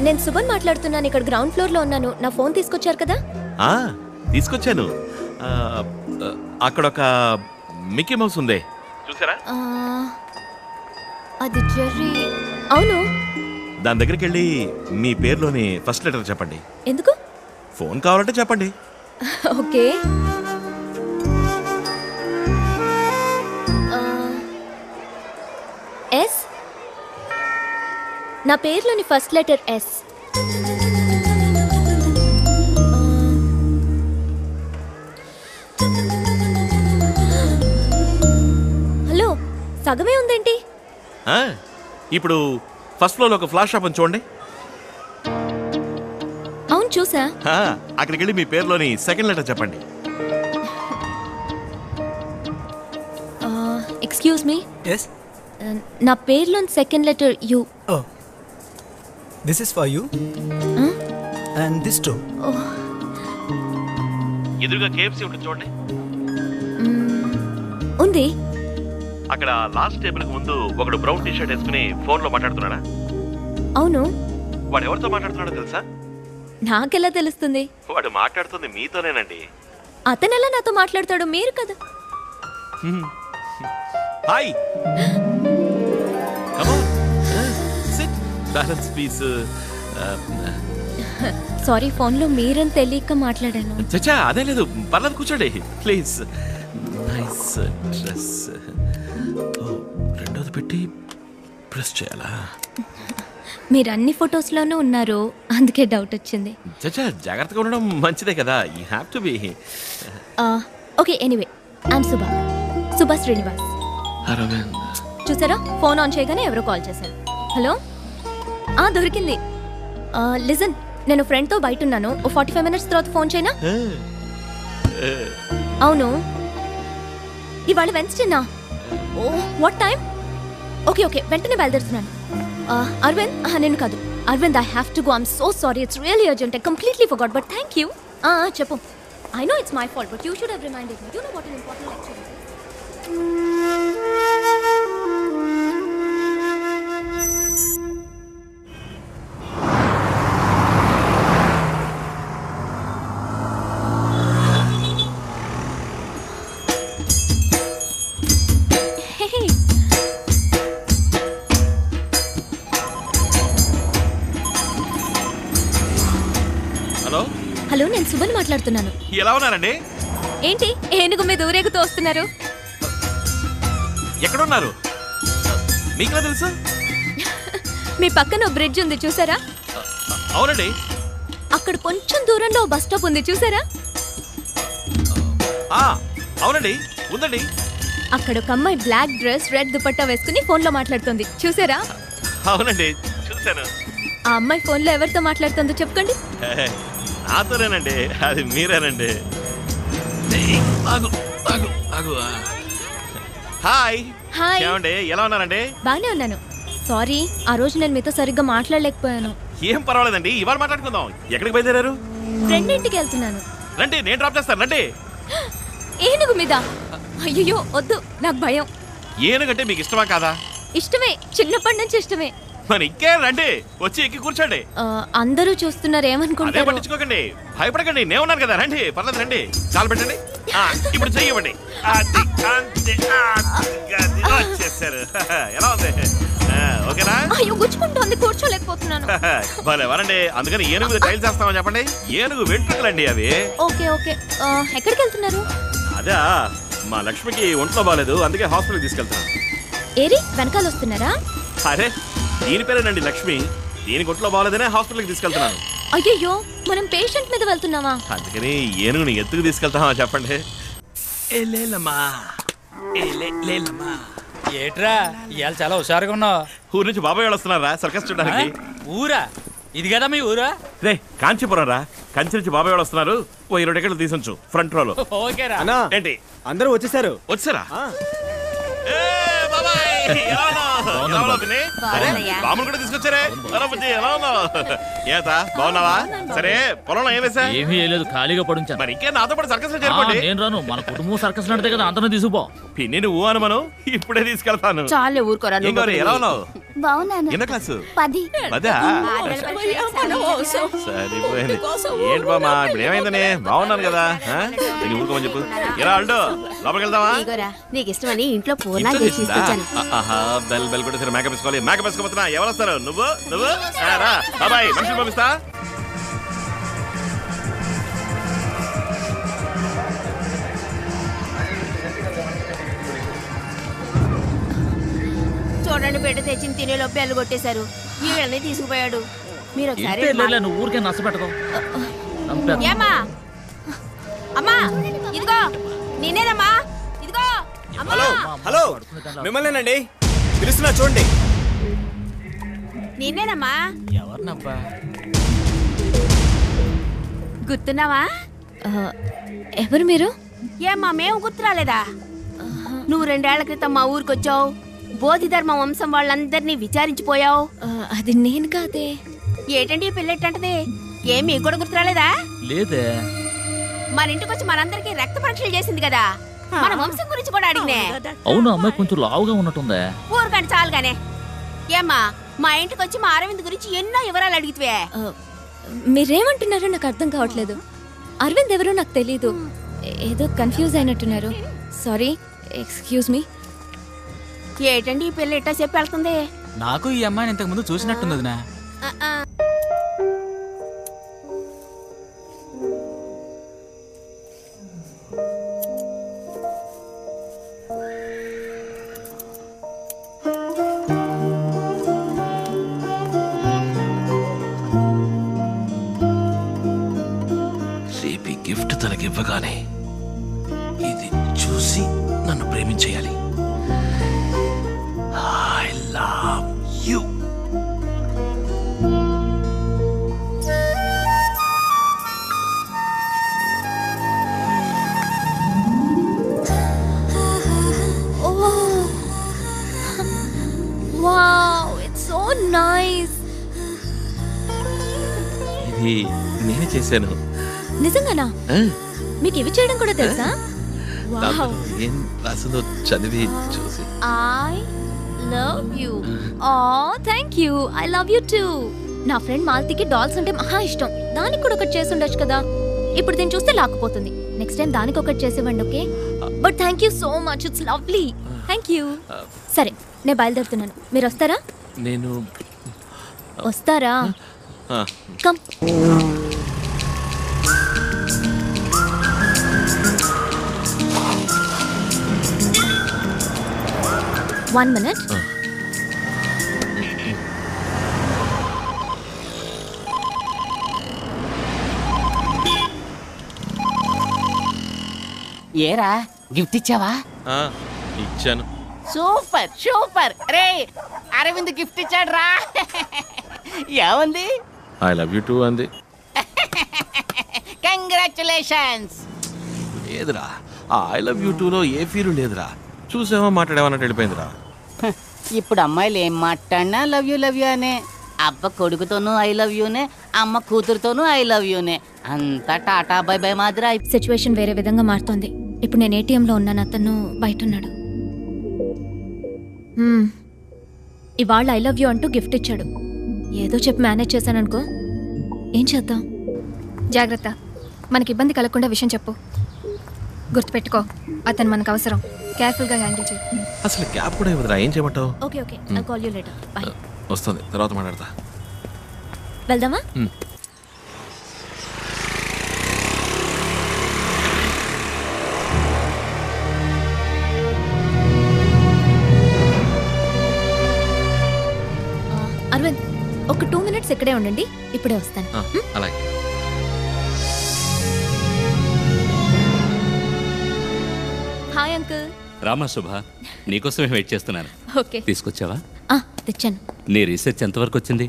నేను సుభన్ మాట్లాడుతున్నాను. ఇక్కడ గ్రౌండ్ ఫ్లోర్ లో ఉన్నాను. నా ఫోన్ తీసుకొచ్చారు కదా? తీసుకొచ్చాను. అక్కడ ఒక మిక్కీ మౌస్ ఉంది, చూసారా? అది జెర్రీ. అవును. దాని దగ్గరికి వెళ్ళి మీ పేరులోని ఫస్ట్ లెటర్ చెప్పండి. ఎందుకు? ఫోన్ కావాలంటే చెప్పండి. ఓకే. ఎస్. నా పేరులోని ఫస్ట్ లెటర్ ఎస్. హలో, సగమే ఉందేంటి? ఇప్పుడు ఫస్ట్ ఫ్లోర్ లో ఒక ఫ్లాష్ షాప్ చూడండి. అవును, చూసా. అక్కడికి వెళ్ళి మీ పేరులోని సెకండ్ లెటర్ చెప్పండి. Excuse me. yes నా పేరులోని second letter U. oh this is for you and this too. ఎదురుగా కేఎఫ్సీ ఉంటుంది చూడండి. ఉంది. అక్కడ లాస్ట్ టేబుల్ కి ముందు ఒకడు బ్రౌన్ టీ షర్ట్ వేసుకుని ఫోన్ లో మాట్లాడుతున్నాడా? అవును. వాడు ఎవరితో మాట్లాడుతున్నాడో తెలుసా? నాకెలా తెలుస్తుంది? వాడు మాట్లాడుతుంది మీతోనేనండి. అతనెలా నాతో మాట్లాడతాడు? మీరు కదా. Hi, come on SIT, balance please. Sorry, phone లో మీరని తెలియక మాట్లాడాను. చచ్చా, అదే లేదు, పర్లేదు, కూర్చోండి ప్లీజ్. Nice dress. రెండోది పెట్టి ప్రెస్ చేయాలా? మీరు అన్ని ఫొటోస్ లోనూ ఉన్నారు, అందుకే డౌట్ వచ్చింది. చచ్చా, జాగ్రత్తగా ఉండడం మంచిదే కదా. You have to be. Okay, anyway, I'm Subha Srinivas. చూసారా, ఫోన్ ఆన్ చేయగానే ఎవరో కాల్ చేశారు. హలో, దొరికింది. లిజన్, నేను ఫ్రెండ్తో బయట ఉన్నాను. 45 minutes తర్వాత ఫోన్ చేయనా? అవును, ఇవాళ వెన్స్డేనా? Oh, what time? Okay okay, వెంటనే బయలుదేరుతున్నాను. అరవింద్, నేను కాదు, Aravind, I have to go. I'm so sorry, it's really urgent. I completely forgot, but thank you. చెప్పు. I know it's my fault, but you should have reminded me. You know what an important lecture is. Hello, నేను సుభన్ మాట్లాడుతున్నాను. ఎలా ఉన్నారండి? ఏంటి ఏనుగు మీద ఊరేగుతూ వస్తున్నారు? ఎక్కడున్నారు? మీకెలా తెలుసు? మీ పక్కన బ్రిడ్జ్ ఉంది, చూసారా? అవునండి. అక్కడ కొంచెం దూరంలో బస్ స్టాప్ ఉంది, చూసారా? అవునండి, ఉందండి. అక్కడ ఒక అమ్మాయి బ్లాక్ డ్రెస్, రెడ్ దుపట్టా వేసుకుని ఫోన్ లో మాట్లాడుతుంది, చూసారా? అవునండి, చూసాను. ఆ అమ్మాయి ఫోన్ లో ఎవరితో మాట్లాడుతుందో చెప్పండి. నాతోనేనండి, అది మీరేనండి. హాయ్. హాయ్. ఏమండి, ఎలా ఉన్నారండి? బానే ఉన్నాను. సారీ, ఆ రోజు నేను మీతో సరిగ్గా మాట్లాడలేకపోయాను. ఏం పర్వాలేదండి, ఇవాళ మాట్లాడుకుందాం. ఎక్కడికి బయలుదేరారు? ఫ్రెండ్ ఇంటికి వెళ్తున్నాను. రండి, నేను డ్రాప్ చేస్తాను, రండి. ఏనుగు మీద? అయ్యో వద్దు, నాకు భయం. ఏనుగంటే మీకు ఇష్టమా కాదా? ఇష్టమే, చిన్నప్పటి నుంచి ఇష్టమే. మరి ఇంకే రండి, వచ్చి ఎక్కి కూర్చోండి. అందరూ చూస్తున్నారు, ఏమనుకుంటారు? పట్టించుకోకండి, భయపడకండి, నేను ఉన్నాను కదా. రండి, పర్లేదు, రండి. కాలు పెట్టండి. ఇప్పుడు చెయ్యండి. వచ్చేసారు. ఎలా ఉంది? ఓకేనా? అయ్యో, గుచ్చుకుంటోంది, కూర్చోలేకపోతున్నాను. భలే వరండి, అందుకని ఏనుగు ట్రైల్ చేస్తామని చెప్పండి. ఏనుగు వెంట్రుకలండి అవి. ఓకే ఓకే, ఎక్కడికి వెళ్తున్నారు? అదా, మా లక్ష్మికి ఒంట్లో బాగాలేదు, అందుకే హాస్పిటల్కి తీసుకెళ్తున్నాను. ఏరి, వెనకాల వస్తున్నారా? అరే, దీని పేరేనండి లక్ష్మి. దీనికి ఒంట్లో బాగాలేదనే హాస్పిటల్కి తీసుకెళ్తున్నాను. అయ్యో, మనం పేషెంట్ మీద వెళ్తున్నావా? అందుకని ఏనుగుని ఎత్తుకు తీసుకెళ్తామా చెప్పండి. ఏట్రా, ఇవాళ చాలా హుషారుగా ఉన్నావు. ఊరు నుంచి బాబాయ్ వాళ్ళు వస్తున్నారా సర్కస్ చూడడానికి? ఊరా? ఇది కదా మీ ఊరా? రే, కాంచీపురం రా. కంచి నుంచి బాబాయ్ వాళ్ళు వస్తున్నారు. ఓ 20 టికెట్లు తీసుంచు ఫ్రంట్ రోలో. ఓకేరా. అన్నా, ఏంటి అందరూ వచ్చేసారు. వచ్చారా? బాబాయ్ బాములు కూడా తీసుకొచ్చారే. ఎలా ఉన్నావు? ఏత బాగున్నావా? సరే పొలంలో ఏం వేసా? ఏమీ లేదు, ఖాళీగా పడుంచాను. మరి ఇంకే నాతో పాటు సర్కస్ లో చేరుకోండి. నేను రాను, మన కుటుంబం సర్కస్ నడితే కదా, అంతనే తీసుకుపో. పిన్ని నువ్వు అను మనం ఇప్పుడే తీసుకెళ్తాను. చాలే ఊరుకోరా. ఏం గౌరీ, ఎలా ఉన్నావు? బాగున్నాను. ఎన్నో క్లాసు? 10. పదా? సరిపోయింది. ఏంటి బామా ఇప్పుడు ఏమైందని? బాగున్నాను కదా. నేను ఊరుకోమని చెప్పు. ఎలా అల్డు లోపలికి వెళ్దామా? నీకు ఇష్టమని ఇంట్లో పూర్ణాలు చేసి తీసుకొచ్చాను. బెల్ బెల్ కూడా సరే. మేకప్ వేసుకోవాలి. మేకప్ వేసుకోబోతున్నా. ఎవరు వస్తారు? నువ్వు నువ్వు రా బాబాయ్, మనుషులు పంపిస్తా. చూడండి, బిడ్డ తెచ్చిన తినేలో బెల్లు కొట్టేశారు. వీళ్ళని తీసుకుపోయాడు. మీరు ఒకసారి నువ్వు ఊరికే నచ్చపెట్టుకో. ఏమా అమ్మా, ఇదిగో నేనేనమ్మా. ఇదిగో హలో హలో, మిమ్మల్నేనండి పిలుస్తున్నా, చూడండి. నేనేనమ్మా. ఎవరినబ్బా? గుర్తున్నావా? ఎవరు మీరు? ఏమ్మా మేము గుర్తు రాలేదా? నువ్వు 2 ఏళ్ల క్రితం మా ఊరికొచ్చావు. బోధిధర్మ వంశం వాళ్ళందరినీ విచారించిపోయావు. అది నేను కాదే. ఏటండి ఈ పిల్లెట్టంటది? ఏం మీకు కూడా గుర్తు రాలేదా? లేదే. మన ఇంటికి వచ్చి మనందరికి రక్త పరీక్షలు చేసింది కదా, మన వంశం గురించి కూడా అడిగినే. అవును, అమ్మాయి కొంచెం లావుగా ఉన్నట్టుందే. ఊరుకండి చాలుగానే. ఏమ్మా మా ఇంటికి వచ్చి మా అరవింద్ గురించి ఎన్నో వివరాలు అడిగితే. మీరేమంటున్నారో నాకు అర్థం కావట్లేదు. అరవింద్ ఎవరో నాకు తెలీదు. ఏదో కన్ఫ్యూజ్ అయినట్టున్నారు. Sorry, excuse me. ఏటండి ఈ పిల్ల ఇట్టా చెప్పి వెళ్తుంది? నాకు ఈ అమ్మాయిని ఇంతకు ముందు చూసినట్టుంది వదినా. రేపు గిఫ్ట్ తనకి ఇవ్వగానే ఇది చూసి నన్ను ప్రేమించేయాలి. I love you. Wow, it's so nice. ఇది నేనే చేశాను. నిజంగానా? మీకు ఇవి చేయడం కూడా తెలుసా? వావ్. ఏం రాసిందో చదివి చూసి. I love you. Oh, thank you. I love you too. నా ఫ్రెండ్ మాల్తీకి డాల్స్ అంటే మహా ఇష్టం. దానికి కూడా ఒకటి చేసి ఉండొచ్చు కదా. ఇప్పుడు దీన్ని చూస్తే లాక్కుపోతుంది. నెక్స్ట్ టైం దానికి ఒకటి చేసేవ్వండి, okay? But thank you so much, it's lovely. Thank you. సరే, నేను బయలుదేరుతున్నాను. మీరు వస్తారా? నేను వస్తారా? కమ్. One minute. ఏరా గిఫ్ట్ ఇచ్చావా? ఇచ్చాను. Super super. రే అరవింద్ గిఫ్ట్ ఇచ్చాడు రా. ఏముంది? ఐ లవ్ యూ టూ అంది. కంగ్రాచులేషన్స్. లేదురా, ఆ ఐ లవ్ యూ టూలో ఏ ఫీలు లేదురా. చూసామో మాట్లాడేమన్నట్టు వెళ్ళిపోయిందిరా. ఇప్పుడు అమ్మాయిలు ఏం మాట్లాడినా లవ్ యూ అనే. అబ్బ కొడుకుతోనూ ఐ లవ్ యూనే, అమ్మ కూతురుతోనూ ఐ లవ్ యూనే. అంతా టాటా బై బై మాదిరా. సిచ్యువేషన్ వేరే విధంగా మారుతోంది. ఇప్పుడు నేను ఏటీఎంలో ఉన్నాను, అతను బయట ఉన్నాడు. ఇవాళ ఐ లవ్ యూ అంటూ గిఫ్ట్ ఇచ్చాడు. ఏదో చెప్పి మేనేజ్ చేశాననుకో. ఏం చేద్దాం? జాగ్రత్త, మనకి ఇబ్బంది కలగకుండా విషయం చెప్పు. గుర్తుపెట్టుకో, అతను మనకు అవసరం. కేర్ఫుల్గా హ్యాండిల్ చేయి. అసలు క్యాబ్ కూడా ఇవ్వదురా, ఏం చేయమంటావు? Okay okay, I'll call you later. By. వస్తుంది, తర్వాత మాట్లాడతా. వెళ్దామా? అరవింద్, ఒక 2 minutes ఇక్కడే ఉండండి, ఇప్పుడే వస్తాను. అలాగే. Hi uncle. రామా శుభ, నీకోసమే వెయిట్ చేస్తున్నాను. ఓకే, తీసుకొచ్చావా? తెచ్చాను. నీ రీసెర్చ్ ఎంతవరకు వచ్చింది?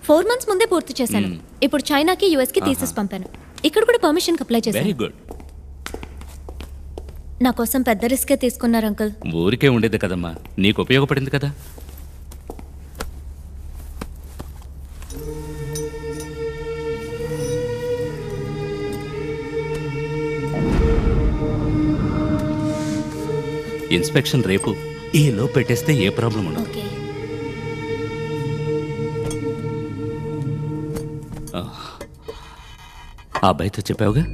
4 months ముందే పూర్తి చేశాను. ఇప్పుడు చైనాకి, యుఎస్ కి తీసేసి పంపాను. ఇక్కడ కూడా పర్మిషన్ అప్లై చేశాను. Very good. నా కోసం పెద్ద రిస్కే తీసుకున్నారు అంకుల్. ఊరికే ఉండేది కదమ్మా, నీకు ఉపయోగపడింది కదా. ఇన్స్పెక్షన్ రేపు, ఈ లో పెట్టేస్తే ఏ ప్రాబ్లం ఉండదు. ఓకే. ఆ అబ్బాయితో చెప్పావుగా?